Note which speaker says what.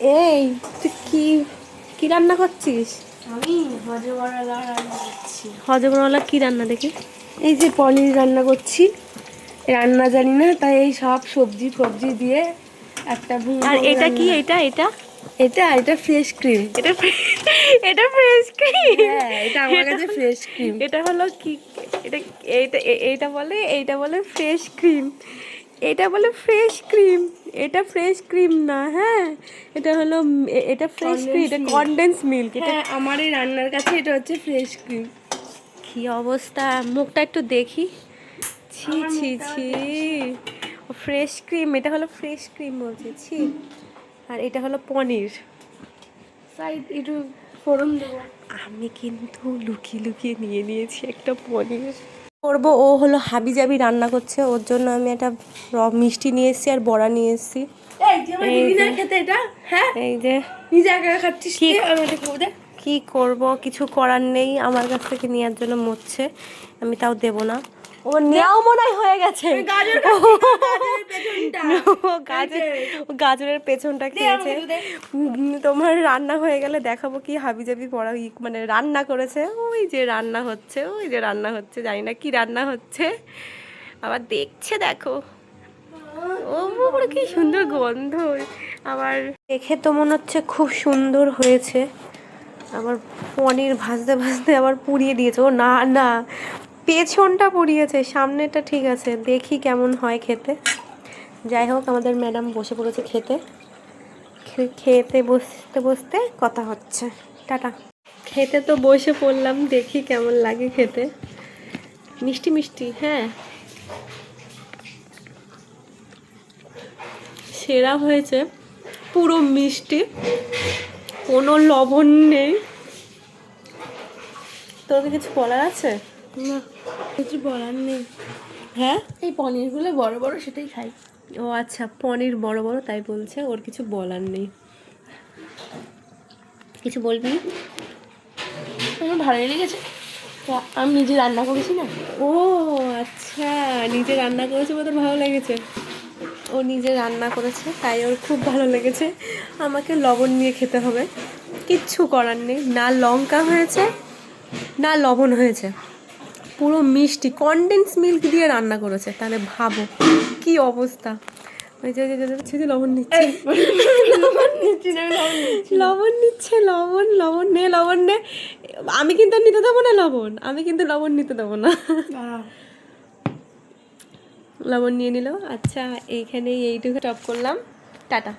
Speaker 1: এই তুই কি কি রান্না করছিস?
Speaker 2: আমি হজমওয়ালা রান্না করছি।
Speaker 1: হজমওয়ালা কি রান্না দেখি? এই যে পনির রান্না করছি। রান্না জানি না, তাই এই সব সবজি ফবজি দিয়ে একটা
Speaker 2: আর এটা কি? এটা এটা
Speaker 1: এটা এটা ফ্রেশ ক্রিম।
Speaker 2: এটা এটা ফ্রেশ ক্রিম।
Speaker 1: হ্যাঁ, এটা আমার কাছে ফ্রেশ ক্রিম।
Speaker 2: এটা হলো কি? এটা এইটা এইটা বলে ফ্রেশ ক্রিম। এটা বলে ফ্রেশ ক্রিম। এটা ফ্রেশ ক্রিম না, হ্যাঁ, এটা হলো এটা ফ্রেশ ক্রিম, এটা কনডেন্স মিল্ক। এটা
Speaker 1: হ্যাঁ, আমার এই রান্নার কাছে এটা হচ্ছে ফ্রেশ ক্রিম।
Speaker 2: কি অবস্থা, মুখটা একটু দেখি। ছি ছি ছি, ফ্রেশ ক্রিম, এটা হলো ফ্রেশ ক্রিম বলছি। ছি। আর এটা হলো পনির।
Speaker 1: সাইড একটু ফোড়ন দেবো।
Speaker 2: আমি কিন্তু লুকিয়ে লুকিয়ে নিয়ে নিয়েছি একটা পনির করবো। ও হলো হাবিজাবি রান্না করছে, ওর জন্য আমি একটা মিষ্টি নিয়ে এসেছি আর বড়া নিয়ে এসেছি।
Speaker 1: এই যে আমার দিদি না খেতে এটা, হ্যাঁ
Speaker 2: এই যে
Speaker 1: নিজে একা খাচ্ছিস কি? আমি এটা খাবো দে।
Speaker 2: কি করব, কিছু করার নেই, আমার কাছ থেকে নেওয়ার জন্য মরছে, আমি তাও দেব না। ও নেওয়াও মনে হয়ে গেছে।
Speaker 1: গাজর গাজরের পেছনটা।
Speaker 2: ও গাজরের পেছনটা খেয়েছে। তোমার রান্না হয়ে গেলে দেখাবো কি হাবিজাবি পড়া মানে রান্না করেছে। ওই যে রান্না হচ্ছে, ওই যে রান্না হচ্ছে, জানি না কি রান্না হচ্ছে, আবার দেখছে দেখো। ও বাবা, কি সুন্দর গন্ধ। আবার দেখে তো মনে হচ্ছে খুব সুন্দর হয়েছে। আবার পনির ভাজতে ভাজতে আবার পুড়িয়ে দিয়েছে। ও না না, পেছনটা পুড়িয়েছে, সামনেটা ঠিক আছে, দেখি কেমন হয় খেতে। যাই হোক, আমাদের ম্যাডাম বসে পড়েছে খেতে। খেতে বসতে বসতে কথা হচ্ছে। টাটা। খেতে তো বসে পড়লাম, দেখি কেমন লাগে খেতে। মিষ্টি মিষ্টি, হ্যাঁ, সেরা হয়েছে। পুরো মিষ্টি, কোনো লবণ নেই। তোর কি কিছু বলার আছে?
Speaker 1: না, কিছু বলার নেই।
Speaker 2: হ্যাঁ,
Speaker 1: এই পনিরগুলো বড় বড়, সেটাই খাই।
Speaker 2: ও আচ্ছা, পনির বড় বড় তাই বলছে, ওর কিছু বলার নেই। কিছু বলবি?
Speaker 1: আমার ভালোই লেগেছে। আমি নিজে রান্না করেছি না।
Speaker 2: ও আচ্ছা, নিজে রান্না করেছে বলে তোর ভালো লেগেছে। ও নিজে রান্না করেছে তাই ওর খুব ভালো লেগেছে। আমাকে লবণ নিয়ে খেতে হবে, কিচ্ছু করার নেই। না লঙ্কা হয়েছে না লবণ হয়েছে, পুরো মিষ্টি কনডেন্স মিল্ক দিয়ে রান্না করেছে। তাহলে ভাবো কি অবস্থা। ওই যে লবণ নিচ্ছে, লবণ নিচ্ছে, লবণ লবণ নে, লবণ নে। আমি কিন্তু নিতে দেবো না লবণ, আমি কিন্তু লবণ নিতে দেবো না। লবণ নিয়ে নিল। আচ্ছা, এইখানে এইটুকু টপ করলাম। টাটা।